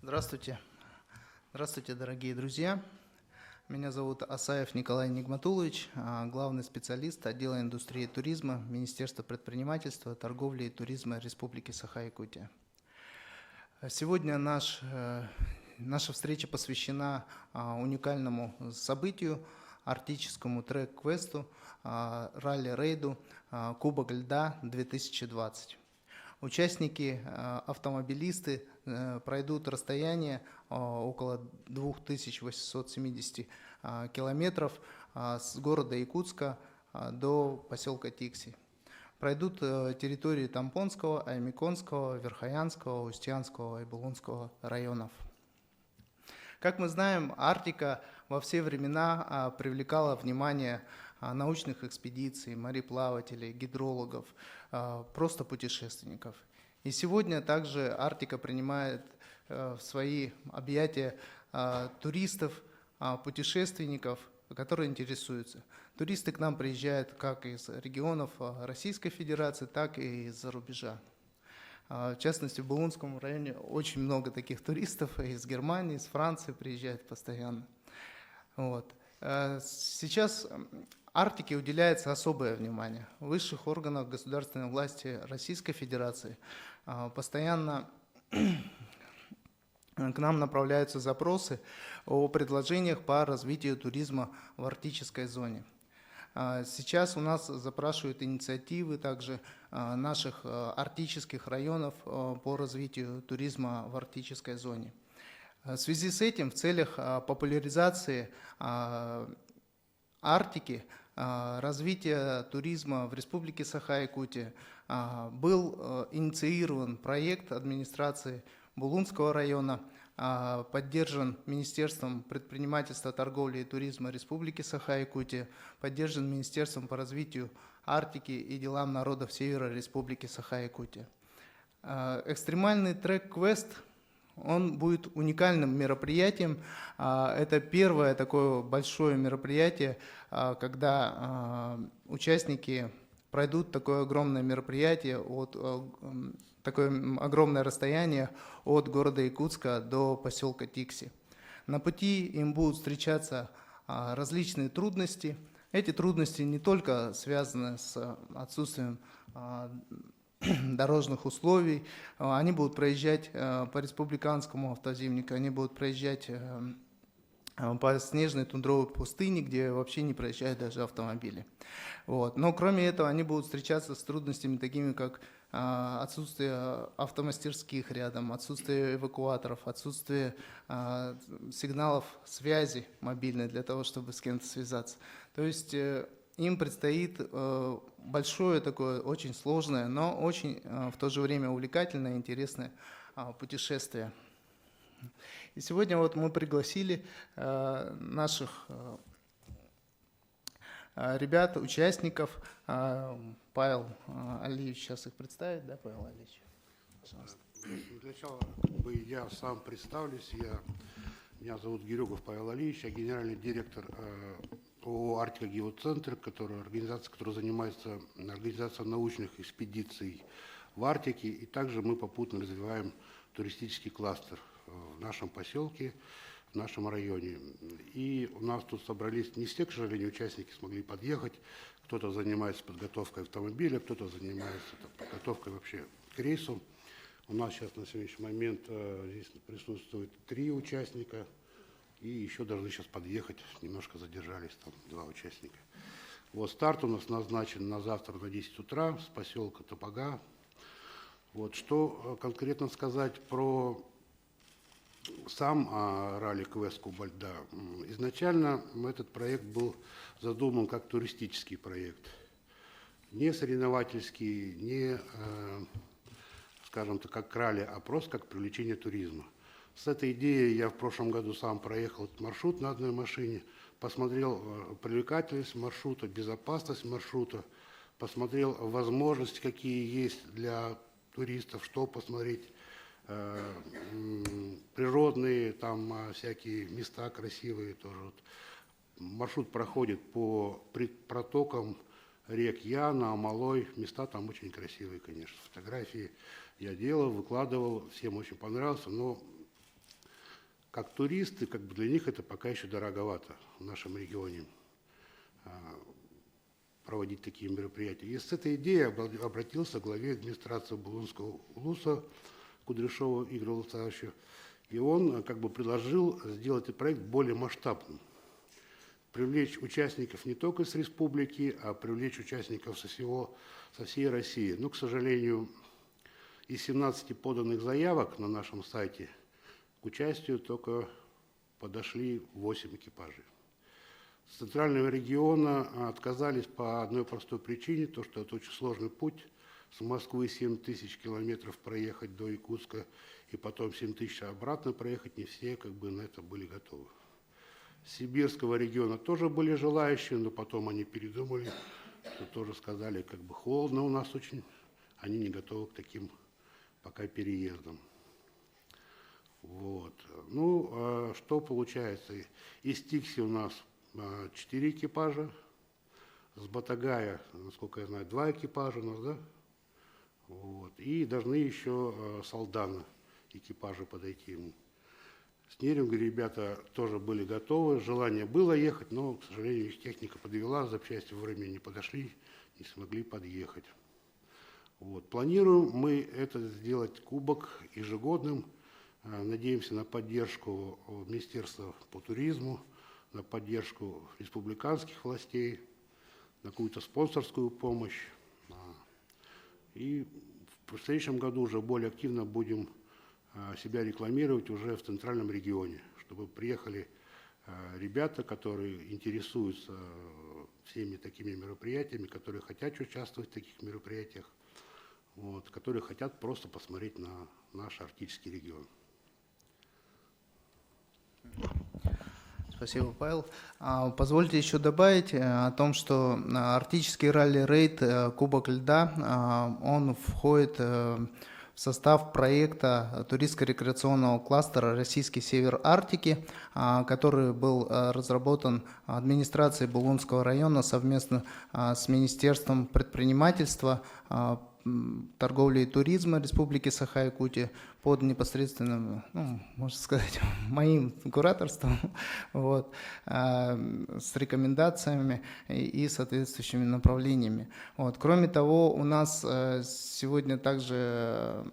Здравствуйте. Здравствуйте, дорогие друзья. Меня зовут Асаев Николай Нигматулович, главный специалист отдела индустрии и туризма Министерства предпринимательства, торговли и туризма Республики Саха-Якутия. Сегодня наша встреча посвящена уникальному событию, арктическому трек-квесту, ралли-рейду «Кубок льда 2020». Участники, автомобилисты пройдут расстояние около 2870 километров с города Якутска до поселка Тикси. Пройдут территории Тампонского, Аймиконского, Верхоянского, Устьянского и Булунского районов. Как мы знаем, Арктика во все времена привлекала внимание научных экспедиций, мореплавателей, гидрологов, просто путешественников. И сегодня также Арктика принимает в свои объятия туристов, путешественников, которые интересуются. Туристы к нам приезжают как из регионов Российской Федерации, так и из-за рубежа. В частности, в Булунском районе очень много таких туристов из Германии, из Франции приезжают постоянно. Вот. Сейчас Арктике уделяется особое внимание. В высших органах государственной власти Российской Федерации постоянно к нам направляются запросы о предложениях по развитию туризма в арктической зоне. Сейчас у нас запрашивают инициативы также наших арктических районов по развитию туризма в арктической зоне. В связи с этим в целях популяризации Арктики, развития туризма в Республике Саха-Якутия был инициирован проект администрации Булунского района, поддержан Министерством предпринимательства, торговли и туризма Республики Саха-Якутия, поддержан Министерством по развитию Арктики и делам народов Севера Республики Саха-Якутия. Экстремальный трек-квест, он будет уникальным мероприятием. Это первое такое большое мероприятие, когда участники пройдут такое огромное мероприятие, такое огромное расстояние от города Якутска до поселка Тикси. На пути им будут встречаться различные трудности. Эти трудности не только связаны с отсутствием дорожных условий, они будут проезжать по республиканскому автозимнику, они будут проезжать по снежной тундровой пустыне, где вообще не проезжают даже автомобили. Вот. Но кроме этого они будут встречаться с трудностями такими, как отсутствие автомастерских рядом, отсутствие эвакуаторов, отсутствие сигналов связи мобильной для того, чтобы с кем-то связаться. То есть им предстоит большое такое, очень сложное, но очень в то же время увлекательное и интересное путешествие. И сегодня вот мы пригласили наших ребят, участников. Павел Алиевич сейчас их представит, да, Павел Алиевич? Пожалуйста. Для начала я сам представлюсь. Меня зовут Гирюгов Павел Алиевич, я генеральный директор ООО «Арктика Геоцентр», организация, которая занимается организацией научных экспедиций в Арктике. И также мы попутно развиваем туристический кластер в нашем поселке, в нашем районе. И у нас тут собрались не все, к сожалению, участники смогли подъехать. Кто-то занимается подготовкой автомобиля, кто-то занимается подготовкой вообще к рейсу. У нас сейчас на сегодняшний момент здесь присутствует 3 участника, и еще должны сейчас подъехать, немножко задержались, там 2 участника. Вот старт у нас назначен на завтра на 10 утра с поселка Топога. Вот, что конкретно сказать про сам ралли-квест «Кубок льда». Изначально этот проект был задуман как туристический проект, не соревновательский, не, скажем так, как ралли, а просто как привлечение туризма. С этой идеей я в прошлом году сам проехал этот маршрут на одной машине, посмотрел привлекательность маршрута, безопасность маршрута, посмотрел возможности, какие есть для туристов, что посмотреть, природные там всякие места красивые тоже. Вот. Маршрут проходит по протокам рек Яна, Амалой. Места там очень красивые, конечно. Фотографии я делал, выкладывал, всем очень понравился. Но как туристы, как бы для них это пока еще дороговато в нашем регионе проводить такие мероприятия. И с этой идеей обратился к главе администрации Булунского улуса Кудряшову Игорю Владиславовичу, и он как бы предложил сделать этот проект более масштабным, привлечь участников не только с республики, а привлечь участников со всей России. Но, к сожалению, из 17 поданных заявок на нашем сайте к участию только подошли 8 экипажей. С центрального региона отказались по одной простой причине, то что это очень сложный путь. С Москвы 7 тысяч километров проехать до Якутска и потом 7 тысяч обратно проехать, не все как бы на это были готовы. С сибирского региона тоже были желающие, но потом они передумали, тоже сказали, как бы холодно у нас очень, они не готовы к таким пока переездам. Вот. Ну, что получается? Из Тикси у нас 4 экипажа, с Батагая, насколько я знаю, 2 экипажа у нас, да? Вот. И должны еще с Алдана экипажи подойти. С Нерюнга ребята тоже были готовы, желание было ехать, но, к сожалению, их техника подвела, запчасти вовремя не подошли, не смогли подъехать. Вот. Планируем мы это сделать кубок ежегодным. Надеемся на поддержку Министерства по туризму, на поддержку республиканских властей, на какую-то спонсорскую помощь. И в следующем году уже более активно будем себя рекламировать уже в центральном регионе, чтобы приехали ребята, которые интересуются всеми такими мероприятиями, которые хотят участвовать в таких мероприятиях, вот, которые хотят просто посмотреть на наш арктический регион. Спасибо, Павел. Позвольте еще добавить о том, что арктический ралли-рейд «Кубок льда», он входит в состав проекта туристско-рекреационного кластера «Российский север Арктики», который был разработан администрацией Булунского района совместно с Министерством предпринимательства, торговли и туризма Республики Саха-Якутия под непосредственным, ну, можно сказать, моим кураторством, вот, с рекомендациями и соответствующими направлениями. Вот. Кроме того, у нас сегодня также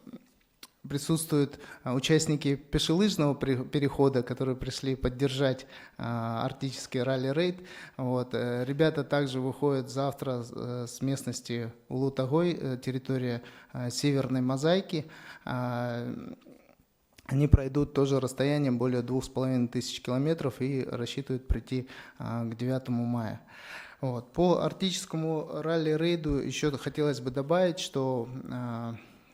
присутствуют участники пешелыжного перехода, которые пришли поддержать арктический ралли-рейд. Вот. Ребята также выходят завтра с местности Улу-Тагой, территория Северной Мозаики. Они пройдут тоже расстоянием более 2500 километров и рассчитывают прийти к 9 мая. Вот. По арктическому ралли-рейду еще хотелось бы добавить, что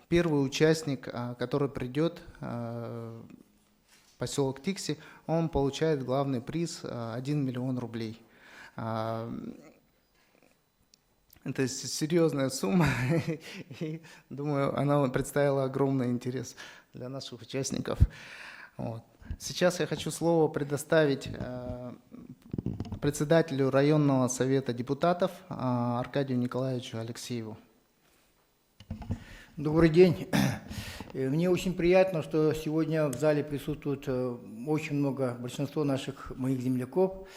первый участник, который придет в поселок Тикси, он получает главный приз 1 миллион рублей. Это серьезная сумма, и, думаю, она представила огромный интерес для наших участников. Вот. Сейчас я хочу слово предоставить председателю районного совета депутатов Аркадию Николаевичу Алексееву. Добрый день. Мне очень приятно, что сегодня в зале присутствует очень много, большинство моих земляков.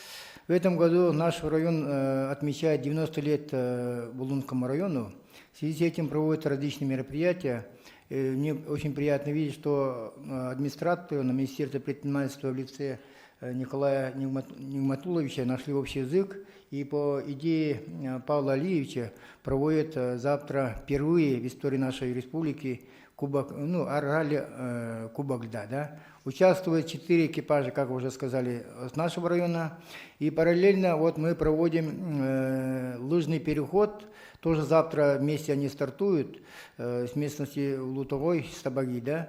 В этом году наш район отмечает 90 лет Булунскому району. В связи с этим проводят различные мероприятия. Мне очень приятно видеть, что администраторы на Министерстве предпринимательства в лице Николая Нигматулловича нашли общий язык и по идее Павла Алиевича проводят завтра впервые в истории нашей республики ралли Кубок льда. Да? Участвуют 4 экипажа, как вы уже сказали, с нашего района. И параллельно вот мы проводим лыжный переход. Тоже завтра вместе они стартуют с местности Лутовой, с Табаги. Да?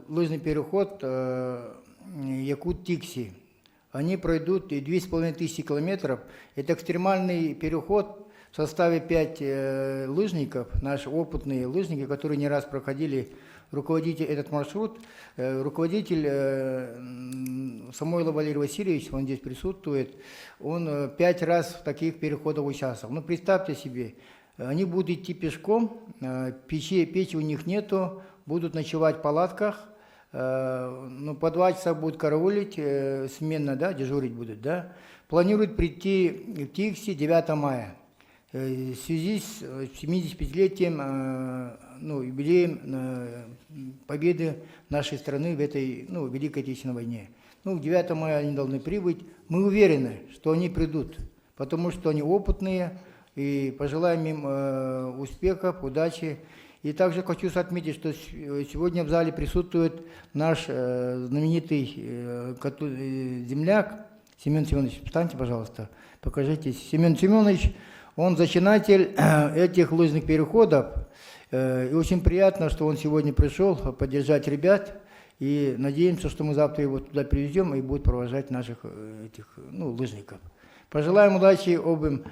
Лыжный переход Якут-Тикси. Они пройдут 2500 километров. Это экстремальный переход в составе 5 лыжников, наши опытные лыжники, которые не раз проходили, руководитель этот маршрут, руководитель Самойлов Валерий Васильевич, он здесь присутствует, он 5 раз в таких переходах участвовал. Ну, представьте себе, они будут идти пешком, печи у них нету, будут ночевать в палатках, ну, по 2 часа будут караулить, сменно, да, дежурить будут, да. Планируют прийти в Тикси 9 мая. В связи с 75-летием, ну, юбилеем победы нашей страны в этой, ну, Великой Отечественной войне. Ну, 9 мая они должны прибыть. Мы уверены, что они придут, потому что они опытные, и пожелаем им успехов, удачи. И также хочу отметить, что сегодня в зале присутствует наш знаменитый земляк Семен Семенович. Встаньте, пожалуйста, покажитесь. Семен Семенович, он зачинатель этих лыжных переходов. И очень приятно, что он сегодня пришел поддержать ребят. И надеемся, что мы завтра его туда привезем и будет провожать наших этих, ну, лыжников. Пожелаем удачи обоим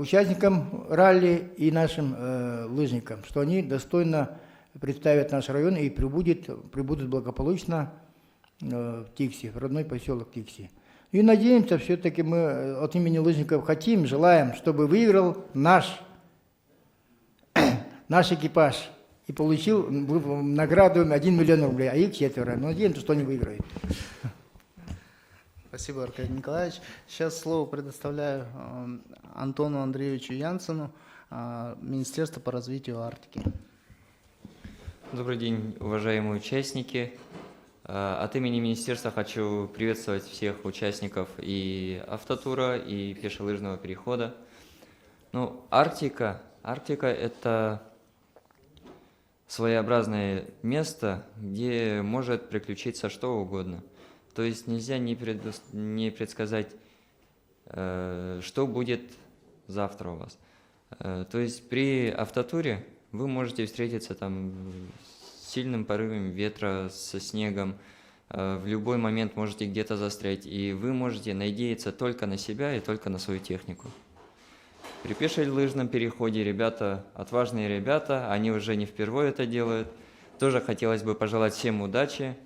участникам ралли и нашим лыжникам, что они достойно представят наш район и прибудут благополучно в Тикси, в родной поселок Тикси. И надеемся, все-таки мы от имени лыжников хотим, желаем, чтобы выиграл наш экипаж и получил награду 1 миллион рублей, а их 4. Но надеемся, что они выиграют. Спасибо, Аркадий Николаевич. Сейчас слово предоставляю Антону Андреевичу Янсену, Министерство по развитию Арктики. Добрый день, уважаемые участники. От имени Министерства хочу приветствовать всех участников и автотура, и пешелыжного перехода. Ну, Арктика – это своеобразное место, где может приключиться что угодно. То есть нельзя не предсказать, что будет завтра у вас. То есть при автотуре вы можете встретиться там с сильным порывом ветра, со снегом, в любой момент можете где-то застрять, и вы можете надеяться только на себя и только на свою технику. При пешелыжном переходе ребята, отважные ребята, они уже не впервые это делают. Тоже хотелось бы пожелать всем удачи,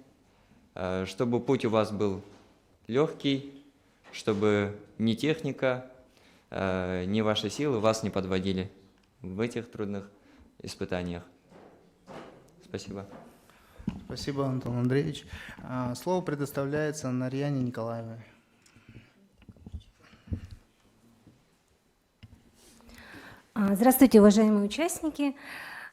чтобы путь у вас был легкий, чтобы ни техника, ни ваши силы вас не подводили в этих трудных испытаниях. Спасибо. Спасибо, Антон Андреевич. Слово предоставляется Нарьяне Николаевой. Здравствуйте, уважаемые участники.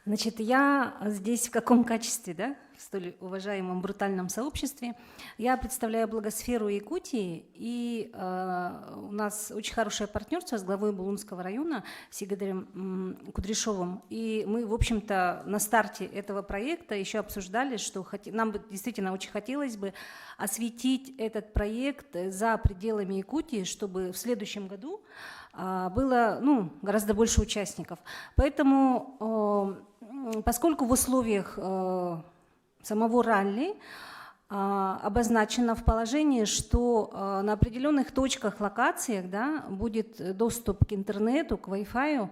Значит, я здесь в каком качестве, да, в столь уважаемом брутальном сообществе? Я представляю благосферу Якутии, и у нас очень хорошее партнерство с главой Булунского района, с Игорем Кудряшовым. И мы, в общем-то, на старте этого проекта еще обсуждали, что нам бы действительно очень хотелось бы осветить этот проект за пределами Якутии, чтобы в следующем году было, ну, гораздо больше участников. Поэтому, поскольку в условиях самого ралли обозначено в положении, что на определенных точках, локациях, да, будет доступ к интернету, к Wi-Fi,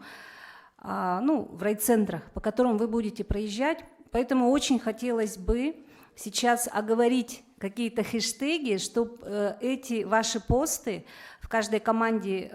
ну, в райцентрах, по которым вы будете проезжать. Поэтому очень хотелось бы сейчас оговорить какие-то хэштеги, чтобы эти ваши посты в каждой команде,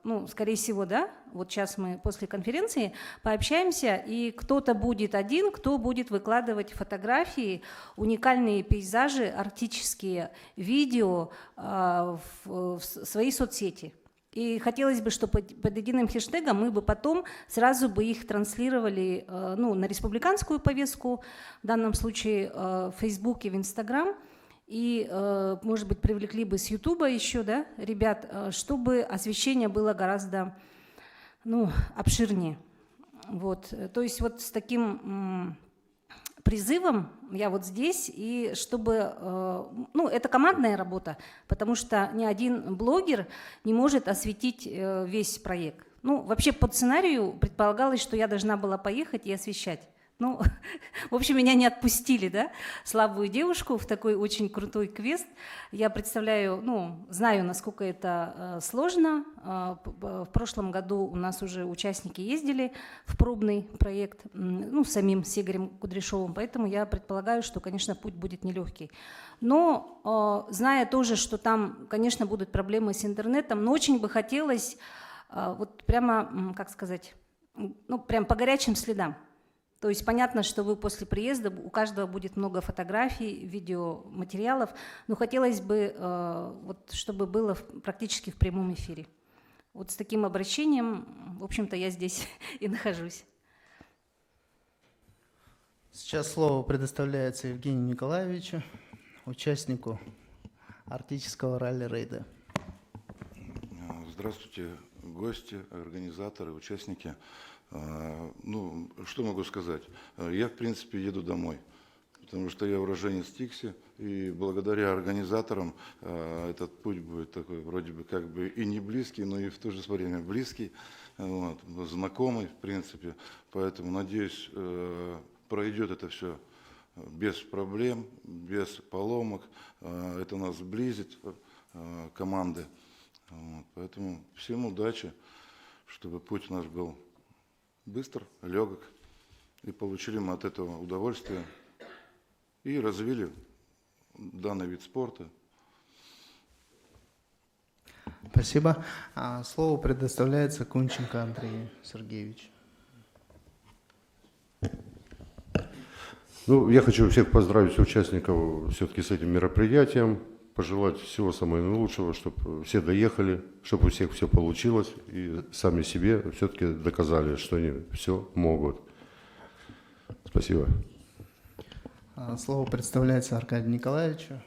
ну, скорее всего, да, вот сейчас мы после конференции пообщаемся, и кто-то будет один, кто будет выкладывать фотографии, уникальные пейзажи, арктические, видео в свои соцсети. И хотелось бы, чтобы под единым хэштегом мы бы потом сразу бы их транслировали, ну, на республиканскую повестку, в данном случае в Facebook и в Instagram, и, может быть, привлекли бы с Ютуба еще, да, ребят, чтобы освещение было гораздо, ну, обширнее. Вот. То есть вот с таким призывом я вот здесь, и чтобы, ну, это командная работа, потому что ни один блогер не может осветить весь проект. Ну, вообще по сценарию предполагалось, что я должна была поехать и освещать. Ну, в общем, меня не отпустили, да, слабую девушку в такой очень крутой квест. Я представляю, ну, знаю, насколько это сложно. В прошлом году у нас уже участники ездили в пробный проект, ну, самим с Игорем Кудряшовым, поэтому я предполагаю, что, конечно, путь будет нелегкий. Но, зная тоже, что там, конечно, будут проблемы с интернетом, но очень бы хотелось, вот прямо, как сказать, ну, прям по горячим следам. То есть понятно, что вы после приезда, у каждого будет много фотографий, видеоматериалов, но хотелось бы, вот, чтобы было практически в прямом эфире. Вот с таким обращением, в общем-то, я здесь и нахожусь. Сейчас слово предоставляется Евгению Николаевичу, участнику арктического ралли-рейда. Здравствуйте, гости, организаторы, участники. Ну, что могу сказать? Я, в принципе, еду домой, потому что я уроженец Тикси, и благодаря организаторам этот путь будет такой, вроде бы, как бы и не близкий, но и в то же время близкий, вот, знакомый, в принципе. Поэтому, надеюсь, пройдет это все без проблем, без поломок. Это нас сблизит, команды. Вот, поэтому всем удачи, чтобы путь наш был быстр, легок, и получили мы от этого удовольствие, и развили данный вид спорта. Спасибо. Слово предоставляется Кунченко Андрею Сергеевичу. Ну, я хочу всех поздравить участников все-таки с этим мероприятием, пожелать всего самого наилучшего, чтобы все доехали, чтобы у всех все получилось, и сами себе все-таки доказали, что они все могут. Спасибо. Слово представляется Аркадию Николаевичу.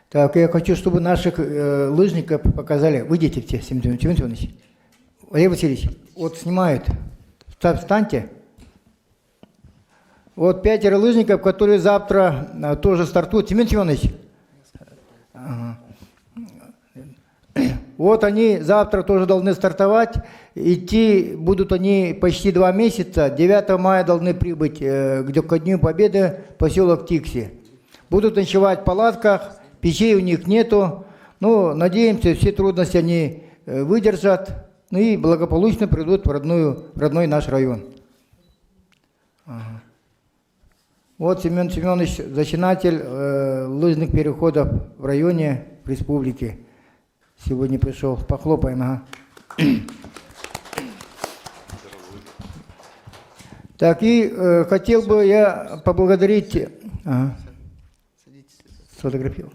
Так, я хочу, чтобы наших лыжников показали. Выйдите все, Тимофей Иванович. Олег Васильевич, вот снимают. Встаньте. Вот 5 лыжников, которые завтра тоже стартуют. Тимофей Иванович. Ага. Вот они завтра тоже должны стартовать. Идти будут они почти 2 месяца. 9 мая должны прибыть ко Дню Победы в поселок Тикси. Будут ночевать в палатках, печей у них нету. Но надеемся, все трудности они выдержат, ну и благополучно придут в родной наш район. Ага. Вот Семен Семенович, зачинатель лыжных переходов в районе, в республике. Сегодня пришел. Похлопаем. Ага. Так, и хотел бы я поблагодарить... Ага. Сфотографировал.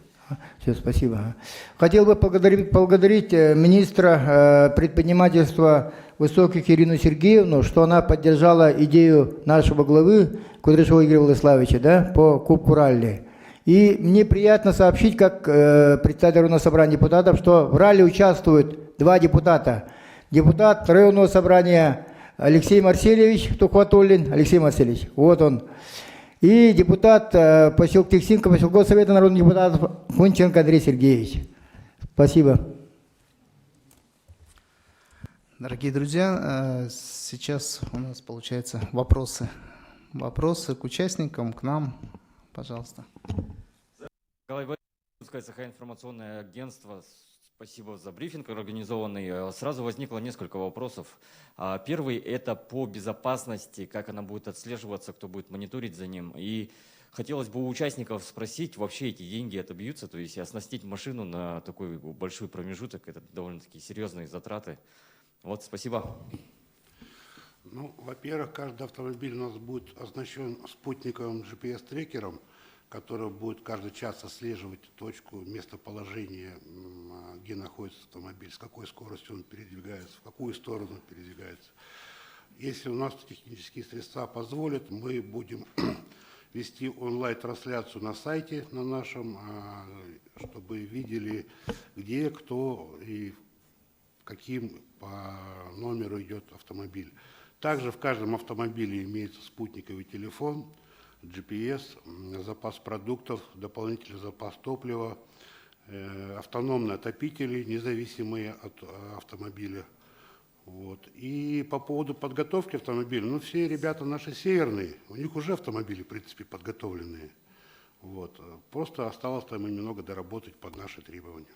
Все, спасибо. Ага. Хотел бы поблагодарить министра предпринимательства Высоких Ирину Сергеевну, что она поддержала идею нашего главы Кудряшова Игоря Владиславовича, да, по Кубку ралли. И мне приятно сообщить, как председатель районного собрания депутатов, что в ралли участвуют 2 депутата. Депутат районного собрания Алексей Марсельевич Тухватуллин. Алексей Марсельевич, вот он. И депутат поселка Тиксинка, поселкового совета народных депутатов Кунченко Андрей Сергеевич. Спасибо. Дорогие друзья, сейчас у нас получается вопросы. Вопросы к участникам, к нам. Пожалуйста. Николай Сахаинформационное агентство. Спасибо за брифинг организованный. Сразу возникло несколько вопросов. Первый – это по безопасности, как она будет отслеживаться, кто будет мониторить за ним. И хотелось бы у участников спросить, вообще эти деньги отобьются, то есть оснастить машину на такой большой промежуток, это довольно-таки серьезные затраты. Вот, спасибо. Ну, во-первых, каждый автомобиль у нас будет оснащен спутниковым GPS-трекером, который будет каждый час отслеживать точку местоположения, где находится автомобиль, с какой скоростью он передвигается, в какую сторону он передвигается. Если у нас технические средства позволят, мы будем вести онлайн-трансляцию на сайте на нашем, чтобы видели, где, кто и каким по номеру идет автомобиль. Также в каждом автомобиле имеется спутниковый телефон, GPS, запас продуктов, дополнительный запас топлива, автономные отопители, независимые от автомобиля. Вот. И по поводу подготовки автомобиля, ну все ребята наши северные, у них уже автомобили, в принципе, подготовленные. Вот. Просто осталось там им немного доработать под наши требования.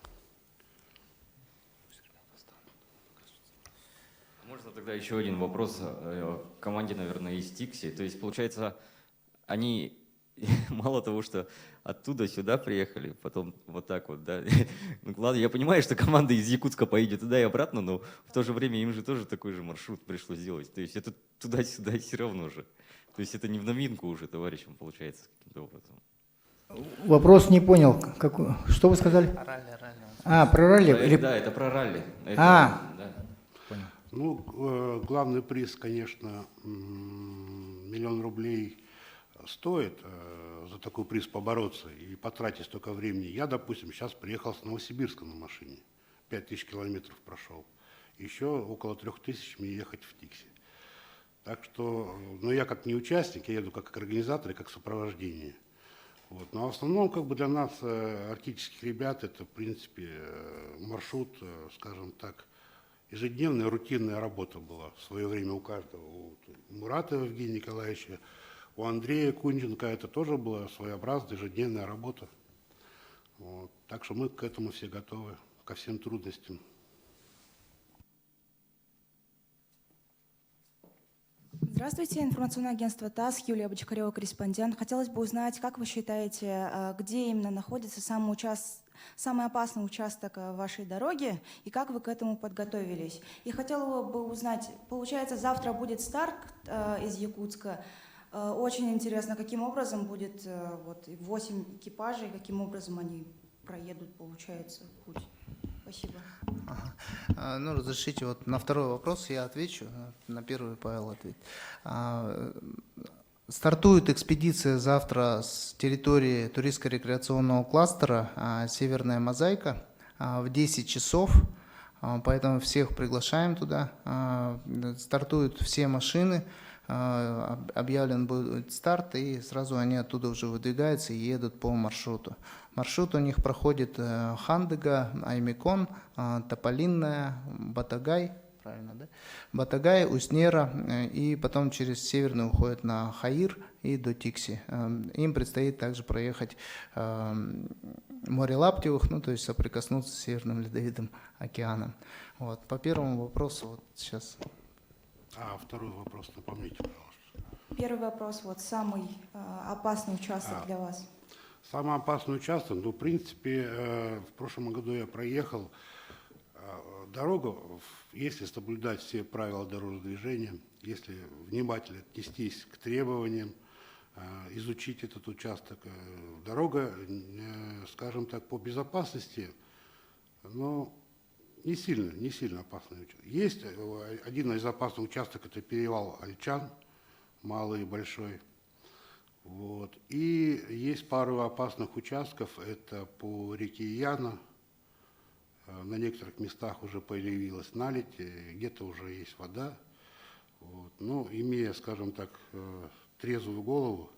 Можно тогда еще один вопрос к команде, наверное, из Тикси. То есть, получается, они мало того, что оттуда сюда приехали, потом вот так вот, да. Ну, ладно, я понимаю, что команда из Якутска поедет туда и обратно, но в то же время им же тоже такой же маршрут пришлось сделать. То есть это туда-сюда все равно же. То есть это не в новинку уже товарищам получается каким-то образом. Вопрос не понял. Что вы сказали? Ралли. Про ралли? Да, это про ралли. Это, да. Ну, главный приз, конечно, 1 000 000 рублей стоит за такой приз побороться и потратить столько времени. Я, допустим, сейчас приехал с Новосибирска на машине, 5000 километров прошел. Еще около 3000 мне ехать в Тикси. Так что, ну, я как не участник, я еду как организатор и как сопровождение. Вот. Но в основном, как бы для нас, арктических ребят, это, в принципе, маршрут, скажем так, ежедневная рутинная работа была в свое время у каждого. У Мурата Евгения Николаевича, у Андрея Кунченко это тоже была своеобразная ежедневная работа. Вот. Так что мы к этому все готовы, ко всем трудностям. Здравствуйте, информационное агентство ТАСС, Юлия Бочкарева, корреспондент. Хотелось бы узнать, как вы считаете, где именно находится самый опасный участок вашей дороги и как вы к этому подготовились? И хотела бы узнать, получается, завтра будет старт из Якутска. Очень интересно, каким образом будет 8 экипажей, каким образом они проедут, получается, путь. Спасибо. Ну, разрешите, вот на второй вопрос я отвечу, на первый Павел ответит. Стартует экспедиция завтра с территории туристско-рекреационного кластера «Северная мозаика» в 10 часов, поэтому всех приглашаем туда. Стартуют все машины, объявлен будет старт, и сразу они оттуда уже выдвигаются и едут по маршруту. Маршрут у них проходит Хандыга, Аймикон, Тополинная, Батагай, правильно, да? Батагай, Уснера, и потом через Северную уходят на Хаир и до Тикси. Им предстоит также проехать море Лаптевых, ну, то есть соприкоснуться с Северным Ледовитым океаном. Вот. По первому вопросу вот сейчас. Второй вопрос, напомните, пожалуйста. Первый вопрос, самый опасный участок для вас. Самый опасный участок, ну, в принципе, в прошлом году я проехал дорогу, если соблюдать все правила дорожного движения, если внимательно отнестись к требованиям, изучить этот участок, дорога, скажем так, по безопасности, но не сильно опасный участок. Есть один из опасных участков, это перевал Альчан, малый и большой. Вот. И есть пару опасных участков, это по реке Яна, на некоторых местах уже появилась наледь, где-то уже есть вода. Вот. Но имея, скажем так, трезвую голову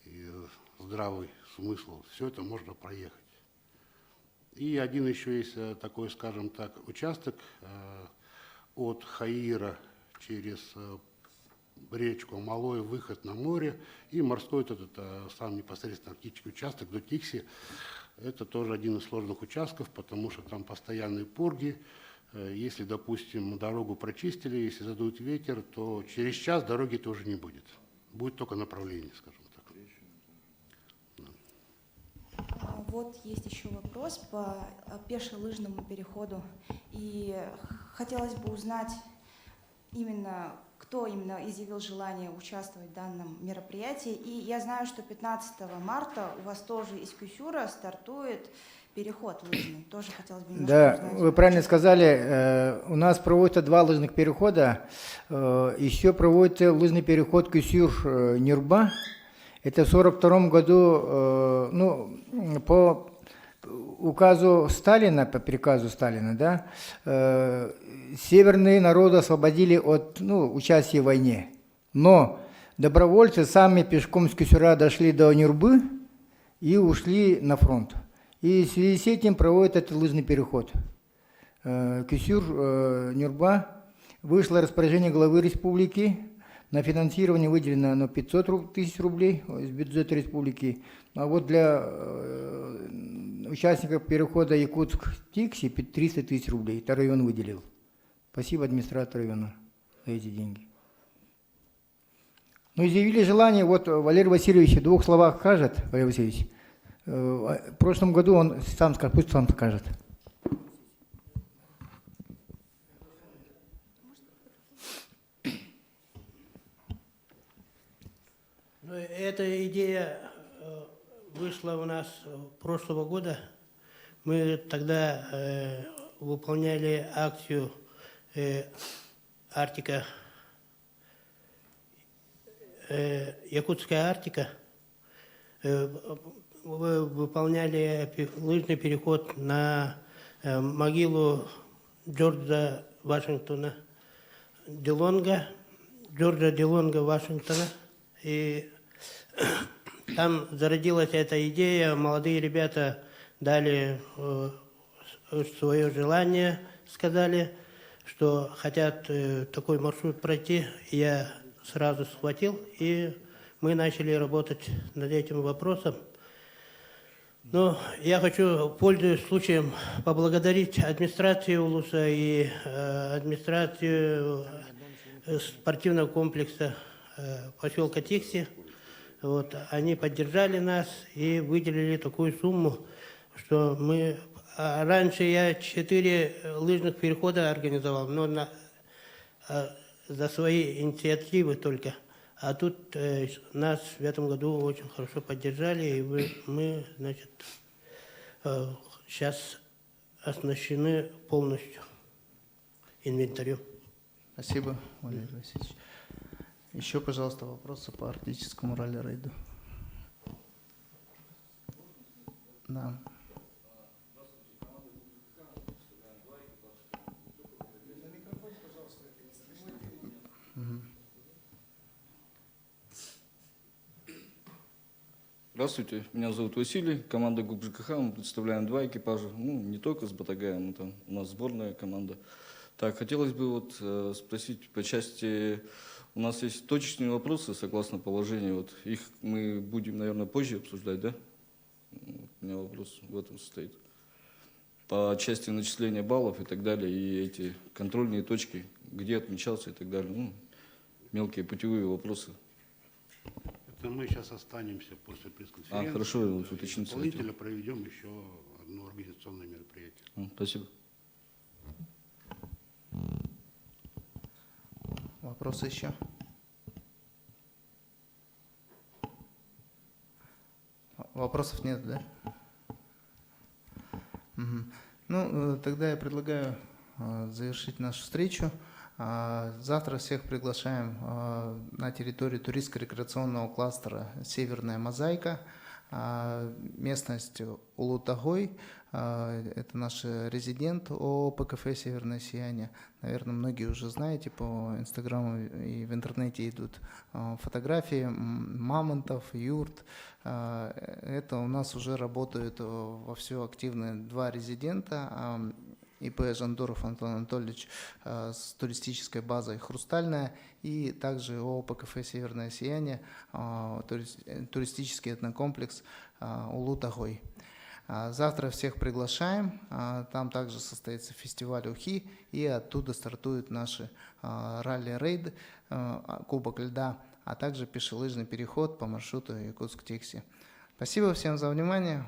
и здравый смысл, все это можно проехать. И один еще есть такой, скажем так, участок от Хаира через речку Малой, выход на море, и морской этот сам непосредственно арктический участок до Тикси. Это тоже один из сложных участков, потому что там постоянные пурги. Если, допустим, дорогу прочистили, если задует ветер, то через час дороги тоже не будет. Будет только направление, скажем так. Вот есть еще вопрос по пешелыжному переходу. И хотелось бы узнать кто именно изъявил желание участвовать в данном мероприятии. И я знаю, что 15 марта у вас тоже из Кюсюра стартует переход лыжный. Тоже хотелось бы немножко узнать. Вы правильно сказали, у нас проводятся 2 лыжных перехода. Еще проводится лыжный переход Кюсюр-Нюрба. Это в 1942 году, по указу Сталина, по приказу Сталина, да, северные народы освободили от участия в войне. Но добровольцы сами пешком с Кюсюра дошли до Нюрбы и ушли на фронт. И в связи с этим проводят этот лыжный переход. Кюсюр-Нюрба вышло распоряжение главы республики. На финансирование выделено 500 тысяч рублей из бюджета республики. А вот для участников перехода Якутск-Тикси 300 тысяч рублей. Это район выделил. Спасибо администратору района за эти деньги. Ну, изъявили желание, вот Валерий Васильевич в 2 словах скажет, Валерий Васильевич. В прошлом году он сам скажет, пусть сам скажет. Ну, эта идея вышла у нас прошлого года. Мы тогда выполняли акцию Арктика, Якутская Арктика. Выполняли лыжный переход на могилу Джорджа Вашингтона Дилонга, Вашингтона. И там зародилась эта идея, молодые ребята дали свое желание, сказали, что хотят такой маршрут пройти. Я сразу схватил, и мы начали работать над этим вопросом. Но я хочу, пользуясь случаем, поблагодарить администрацию Улуса и администрацию спортивного комплекса поселка Тикси. Вот, они поддержали нас и выделили такую сумму, что мы... Раньше я 4 лыжных перехода организовал, но за свои инициативы только. А тут нас в этом году очень хорошо поддержали, и мы, значит, сейчас оснащены полностью инвентарем. Спасибо, Валерий Васильевич. Еще, пожалуйста, вопросы по арктическому ралли-рейду. Да. Здравствуйте, меня зовут Василий, команда ГУП ЖКХ, мы представляем 2 экипажа, ну, не только с Батагаем, там у нас сборная команда. Так, хотелось бы вот спросить по части, у нас есть точечные вопросы, согласно положению, вот их мы будем, наверное, позже обсуждать, да? У меня вопрос в этом состоит. По части начисления баллов и так далее, и эти контрольные точки, где отмечался и так далее, ну, мелкие путевые вопросы. Это мы сейчас останемся после пресс-конференции. Хорошо, вот уточните. Дополнительно проведем еще одно организационное мероприятие. Спасибо. Вопросы еще? Вопросов нет, да? Мгм. Ну, тогда я предлагаю завершить нашу встречу. Завтра всех приглашаем на территорию туристско-рекреационного кластера «Северная мозаика». Местность Улутагой, это наш резидент ООО ПКФ «Северное сияние». Наверное, многие уже знаете, по Инстаграму и в интернете идут фотографии мамонтов, юрт. Это у нас уже работают вовсю активные 2 резидента. ИП Жандуров Антон Анатольевич с туристической базой «Хрустальная» и также ООО ПКФ «Северное сияние», туристический этнокомплекс Улутагой. Завтра всех приглашаем, там также состоится фестиваль Ухи, и оттуда стартуют наши ралли-рейды, Кубок льда, а также пешелыжный переход по маршруту Якутск-Тикси. Спасибо всем за внимание,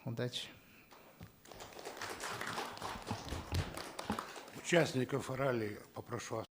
удачи! Участников ралли попрошу